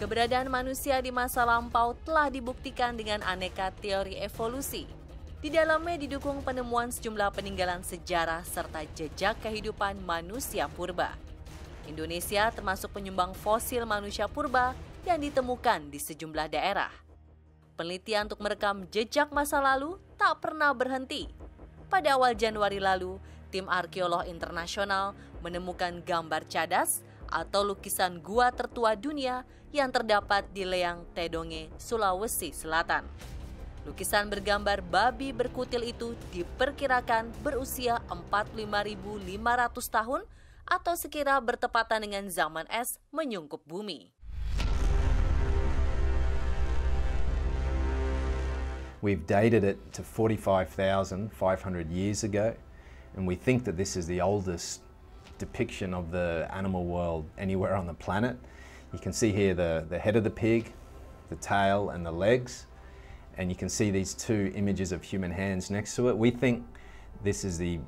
Keberadaan manusia di masa lampau telah dibuktikan dengan aneka teori evolusi. Di dalamnya didukung penemuan sejumlah peninggalan sejarah serta jejak kehidupan manusia purba. Indonesia termasuk penyumbang fosil manusia purba yang ditemukan di sejumlah daerah. Penelitian untuk merekam jejak masa lalu tak pernah berhenti. Pada awal Januari lalu, tim arkeolog internasional menemukan gambar cadas atau lukisan gua tertua dunia yang terdapat di Leang Tedonge, Sulawesi Selatan. Lukisan bergambar babi berkutil itu diperkirakan berusia 45.500 tahun atau sekira bertepatan dengan zaman es menyungkup bumi. We've dated it to 45,500 years ago, and we think that this is the oldest depiction of the animal world anywhere on the planet. You can see here the head of the pig, the tail and the legs, and you can see these two images of human hands next to it. We think this is the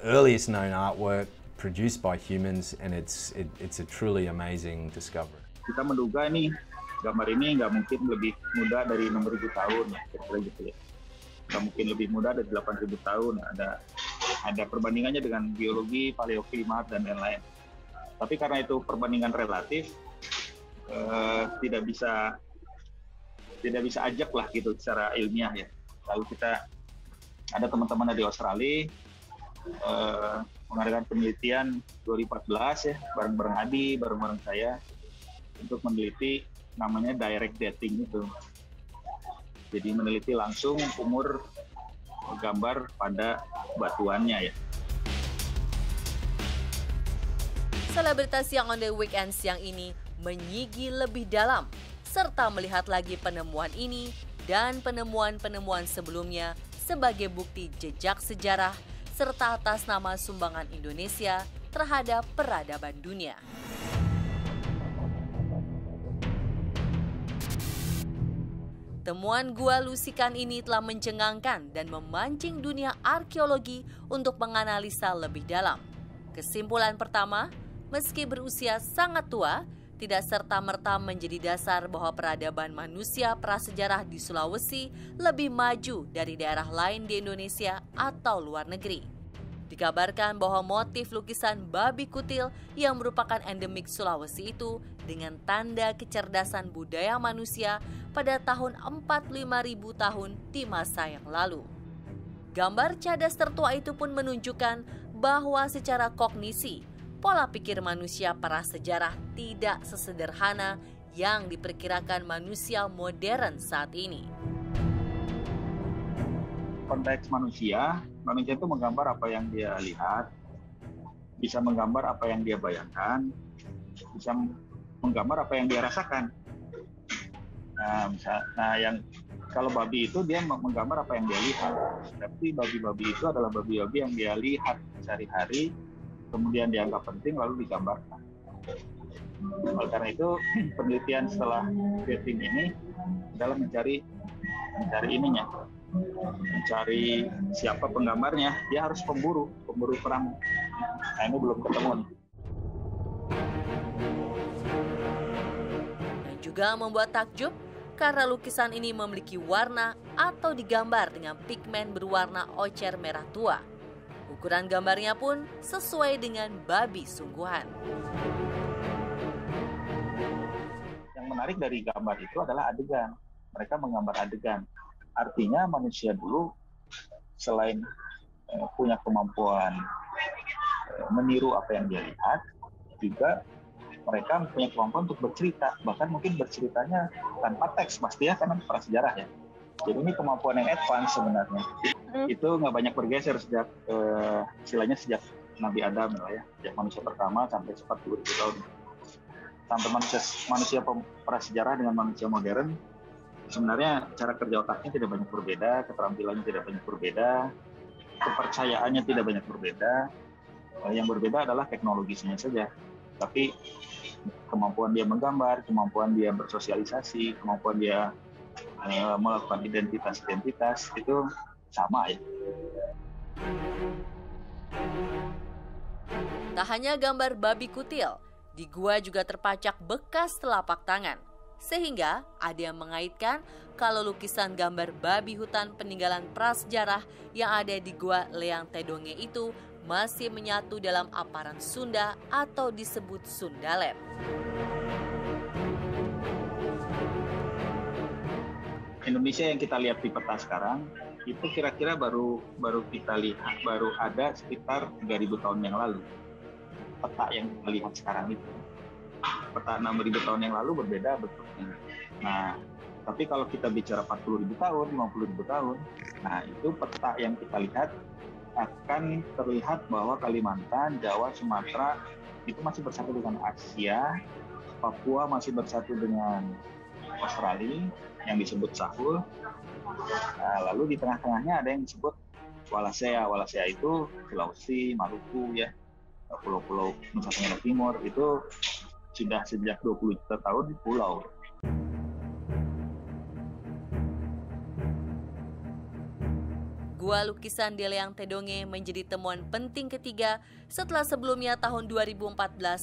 earliest known artwork produced by humans, and it's a truly amazing discovery. Kita menduga nih gambar ini nggak mungkin lebih muda dari 6.000 tahun, kira-kira gitu ya. Nggak mungkin lebih muda dari 8.000 tahun. Ada perbandingannya dengan biologi, paleoklimat, dan lain-lain. Tapi karena itu perbandingan relatif, tidak bisa ajak lah gitu secara ilmiah ya. Lalu kita ada teman-teman dari Australia mengadakan penelitian 2014 ya, bareng-bareng Adi, bareng-bareng saya untuk meneliti namanya direct dating itu. Jadi meneliti langsung umur gambar pada batuannya ya. Selebritas yang on the weekend siang ini menyigi lebih dalam serta melihat lagi penemuan ini dan penemuan-penemuan sebelumnya sebagai bukti jejak sejarah serta atas nama sumbangan Indonesia terhadap peradaban dunia. Temuan gua lusikan ini telah mencengangkan dan memancing dunia arkeologi untuk menganalisa lebih dalam. Kesimpulan pertama, meski berusia sangat tua, tidak serta-merta menjadi dasar bahwa peradaban manusia prasejarah di Sulawesi lebih maju dari daerah lain di Indonesia atau luar negeri. Dikabarkan bahwa motif lukisan babi kutil yang merupakan endemik Sulawesi itu dengan tanda kecerdasan budaya manusia pada tahun 45.000 tahun di masa yang lalu. Gambar cadas tertua itu pun menunjukkan bahwa secara kognisi, pola pikir manusia prasejarah tidak sesederhana yang diperkirakan manusia modern saat ini. Konteks manusia itu menggambar apa yang dia lihat, bisa menggambar apa yang dia bayangkan, bisa menggambar apa yang dia rasakan. Yang kalau babi itu dia menggambar apa yang dia lihat, tapi babi-babi itu adalah babi-babi yang dia lihat sehari-hari, kemudian dianggap penting lalu digambarkan. Oleh karena itu penelitian setelah dating ini adalah mencari siapa penggambarnya. Dia harus pemburu perang. Nah, ini belum ketemu. Dan juga membuat takjub karena lukisan ini memiliki warna atau digambar dengan pigmen berwarna ocer merah tua. Ukuran gambarnya pun sesuai dengan babi sungguhan. Yang menarik dari gambar itu adalah adegan. Mereka menggambar adegan. Artinya manusia dulu selain punya kemampuan meniru apa yang dia lihat, juga mereka punya kemampuan untuk bercerita. Bahkan mungkin berceritanya tanpa teks, pasti ya, karena prasejarah ya. Jadi ini kemampuan yang advance sebenarnya. Itu nggak banyak bergeser sejak sejak Nabi Adam ya, sejak manusia pertama sampai 40.000 tahun. Sampai manusia prasejarah dengan manusia modern, sebenarnya cara kerja otaknya tidak banyak berbeda, keterampilannya tidak banyak berbeda, kepercayaannya tidak banyak berbeda. Yang berbeda adalah teknologisnya saja. Tapi kemampuan dia menggambar, kemampuan dia bersosialisasi, kemampuan dia melakukan identitas itu sama ya. Tak hanya gambar babi kutil, di gua juga terpacak bekas telapak tangan. Sehingga ada yang mengaitkan kalau lukisan gambar babi hutan peninggalan prasejarah yang ada di Gua Leang Tedonge itu masih menyatu dalam aparan Sunda atau disebut Sundaland. Indonesia yang kita lihat di peta sekarang itu kira-kira baru kita lihat, baru ada sekitar 3.000 tahun yang lalu. Peta yang kita lihat sekarang itu, peta 6.000 tahun yang lalu berbeda bentuknya. Nah, tapi kalau kita bicara 40.000 tahun, 50.000 tahun, nah itu peta yang kita lihat akan terlihat bahwa Kalimantan, Jawa, Sumatera itu masih bersatu dengan Asia, Papua masih bersatu dengan Australia yang disebut Sahul. Nah, lalu di tengah-tengahnya ada yang disebut Wallacea. Wallacea itu Sulawesi, Maluku ya, pulau-pulau Nusa Tenggara Timur itu sudah sejak 20 juta tahun pulau. Gua lukisan di Leang Tedonge menjadi temuan penting ketiga setelah sebelumnya tahun 2014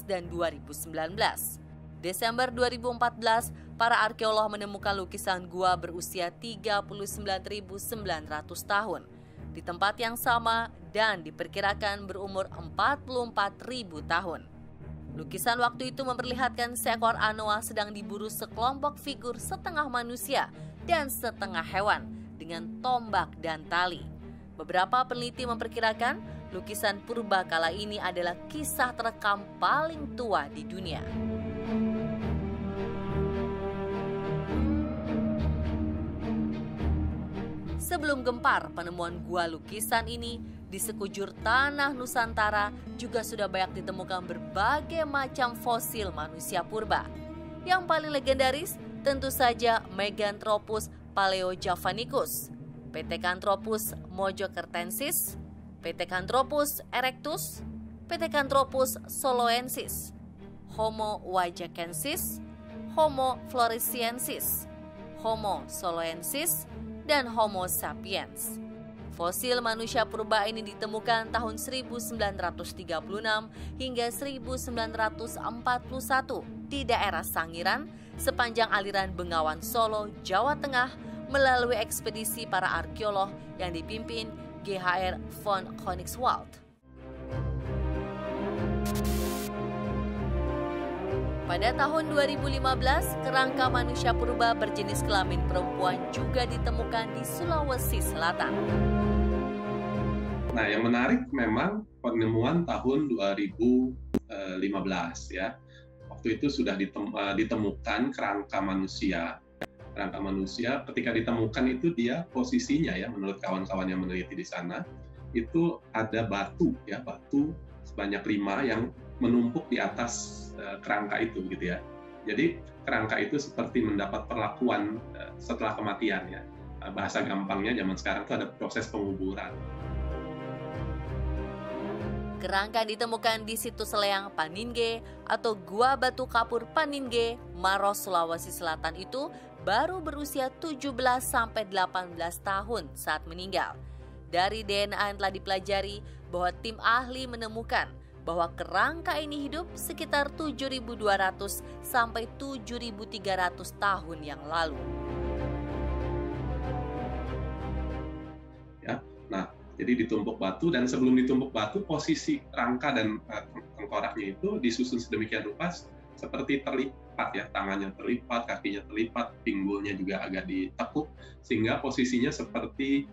dan 2019. Desember 2014, para arkeolog menemukan lukisan gua berusia 39.900 tahun di tempat yang sama dan diperkirakan berumur 44.000 tahun. Lukisan waktu itu memperlihatkan seekor anoa sedang diburu sekelompok figur setengah manusia dan setengah hewan dengan tombak dan tali. Beberapa peneliti memperkirakan lukisan purba kala ini adalah kisah terekam paling tua di dunia. Sebelum gempar penemuan gua lukisan ini, di sekujur tanah Nusantara juga sudah banyak ditemukan berbagai macam fosil manusia purba. Yang paling legendaris tentu saja Meganthropus paleojavanicus, Pithecanthropus mojokertensis, Pithecanthropus erectus, Pithecanthropus soloensis, Homo wajakensis, Homo floresiensis, Homo soloensis, dan Homo sapiens. Fosil manusia purba ini ditemukan tahun 1936 hingga 1941 di daerah Sangiran sepanjang aliran Bengawan Solo, Jawa Tengah melalui ekspedisi para arkeolog yang dipimpin G.H.R. von Koenigswald. Pada tahun 2015, kerangka manusia purba berjenis kelamin perempuan juga ditemukan di Sulawesi Selatan. Nah, yang menarik memang penemuan tahun 2015 ya. Waktu itu sudah ditemukan kerangka manusia. Kerangka manusia ketika ditemukan itu dia posisinya ya, menurut kawan-kawan yang meneliti di sana, itu ada batu ya, batu sebanyak 5 yang menumpuk di atas kerangka itu gitu ya. Jadi kerangka itu seperti mendapat perlakuan setelah kematian ya. Bahasa gampangnya zaman sekarang itu ada proses penguburan. Kerangka ditemukan di situs Leang Paninge atau Gua Batu Kapur Paninge, Maros, Sulawesi Selatan itu baru berusia 17-18 tahun saat meninggal. Dari DNA yang telah dipelajari bahwa tim ahli menemukan bahwa kerangka ini hidup sekitar 7.200 sampai 7.300 tahun yang lalu. Ya, nah, jadi ditumpuk batu dan sebelum ditumpuk batu posisi kerangka dan tengkoraknya itu disusun sedemikian rupa seperti terlipat ya, tangannya terlipat, kakinya terlipat, pinggulnya juga agak ditekuk sehingga posisinya seperti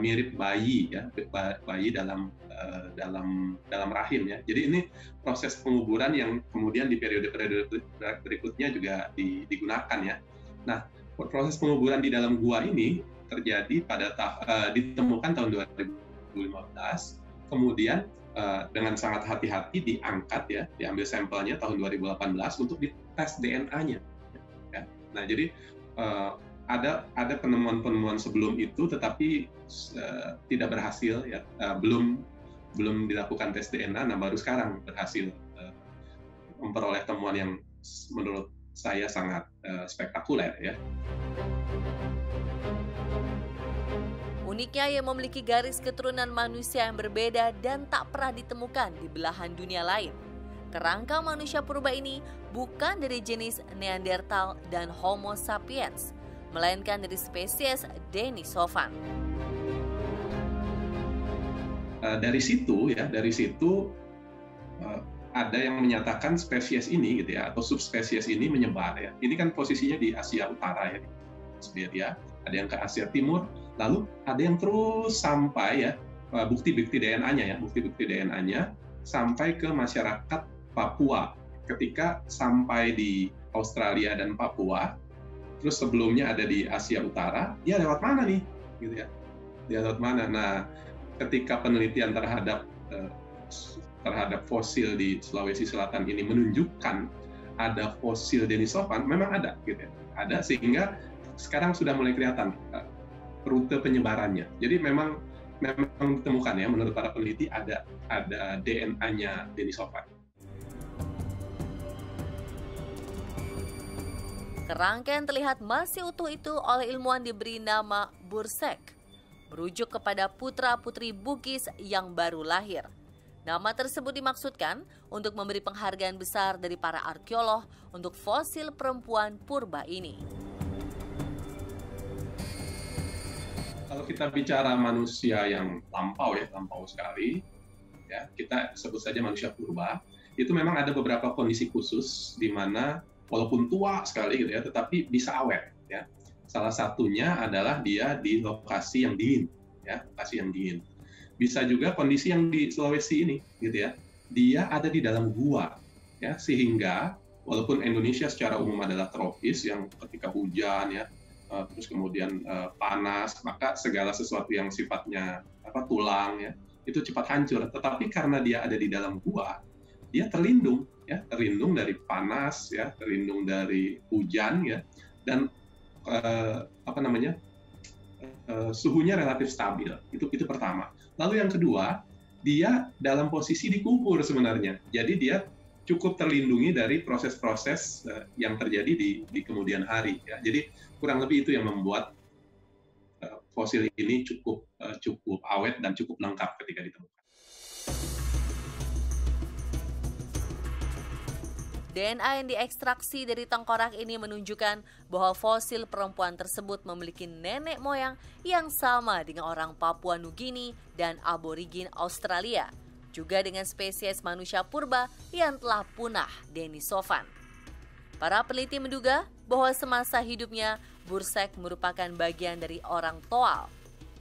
mirip bayi ya, bayi dalam rahim ya. Jadi ini proses penguburan yang kemudian di periode-periode berikutnya juga digunakan ya. Nah, proses penguburan di dalam gua ini terjadi pada ditemukan tahun 2015, kemudian dengan sangat hati-hati diangkat ya, diambil sampelnya tahun 2018 untuk dites DNA-nya. Ya. Nah, jadi ada penemuan-penemuan sebelum itu tetapi tidak berhasil ya, belum dilakukan tes DNA. Nah, baru sekarang berhasil memperoleh temuan yang menurut saya sangat spektakuler ya. Uniknya ia memiliki garis keturunan manusia yang berbeda dan tak pernah ditemukan di belahan dunia lain. kerangka manusia purba ini bukan dari jenis Neanderthal dan Homo sapiens, melainkan dari spesies Denisovan. Dari situ ada yang menyatakan spesies ini gitu ya, atau subspesies ini menyebar ya. Ini kan posisinya di Asia Utara ya, di Siberia, ada yang ke Asia Timur, lalu ada yang terus sampai ya, bukti-bukti DNA-nya sampai ke masyarakat Papua. Ketika sampai di Australia dan Papua, terus sebelumnya ada di Asia Utara, dia lewat mana nih? Gitu ya. Dia lewat mana? Nah, ketika penelitian terhadap fosil di Sulawesi Selatan ini menunjukkan ada fosil Denisovan, memang ada, gitu ya. Ada, sehingga sekarang sudah mulai kelihatan rute penyebarannya. Jadi memang ditemukan ya, menurut para peneliti ada DNA-nya Denisovan. Kerangka yang terlihat masih utuh itu oleh ilmuwan diberi nama Bursek, merujuk kepada putra-putri Bugis yang baru lahir. Nama tersebut dimaksudkan untuk memberi penghargaan besar dari para arkeolog untuk fosil perempuan purba ini. Kalau kita bicara manusia yang lampau sekali, ya, kita sebut saja manusia purba, itu memang ada beberapa kondisi khusus di mana walaupun tua sekali gitu ya, tetapi bisa awet ya. Salah satunya adalah dia di lokasi yang dingin ya, lokasi yang dingin. Bisa juga kondisi yang di Sulawesi ini gitu ya. Dia ada di dalam gua ya, sehingga walaupun Indonesia secara umum adalah tropis yang ketika hujan ya, terus kemudian panas, maka segala sesuatu yang sifatnya tulang ya, itu cepat hancur. Tetapi karena dia ada di dalam gua, dia terlindung dari panas ya, terlindung dari hujan ya, dan suhunya relatif stabil. Itu pertama. Lalu yang kedua, dia dalam posisi dikubur sebenarnya. Jadi dia cukup terlindungi dari proses-proses yang terjadi di kemudian hari ya. Jadi kurang lebih itu yang membuat fosil ini cukup awet dan cukup lengkap ketika ditemukan. DNA yang diekstraksi dari tengkorak ini menunjukkan bahwa fosil perempuan tersebut memiliki nenek moyang yang sama dengan orang Papua Nugini dan aborigin Australia, juga dengan spesies manusia purba yang telah punah, Denisovan. Para peneliti menduga bahwa semasa hidupnya Bursek merupakan bagian dari orang Toal,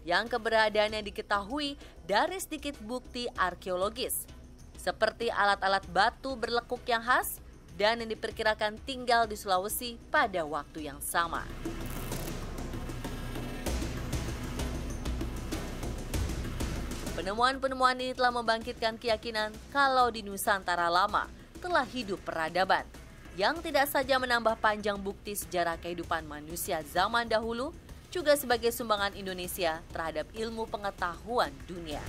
yang keberadaannya diketahui dari sedikit bukti arkeologis, seperti alat-alat batu berlekuk yang khas, dan yang diperkirakan tinggal di Sulawesi pada waktu yang sama. Penemuan-penemuan ini telah membangkitkan keyakinan kalau di Nusantara lama telah hidup peradaban, yang tidak saja menambah panjang bukti sejarah kehidupan manusia zaman dahulu, juga sebagai sumbangan Indonesia terhadap ilmu pengetahuan dunia.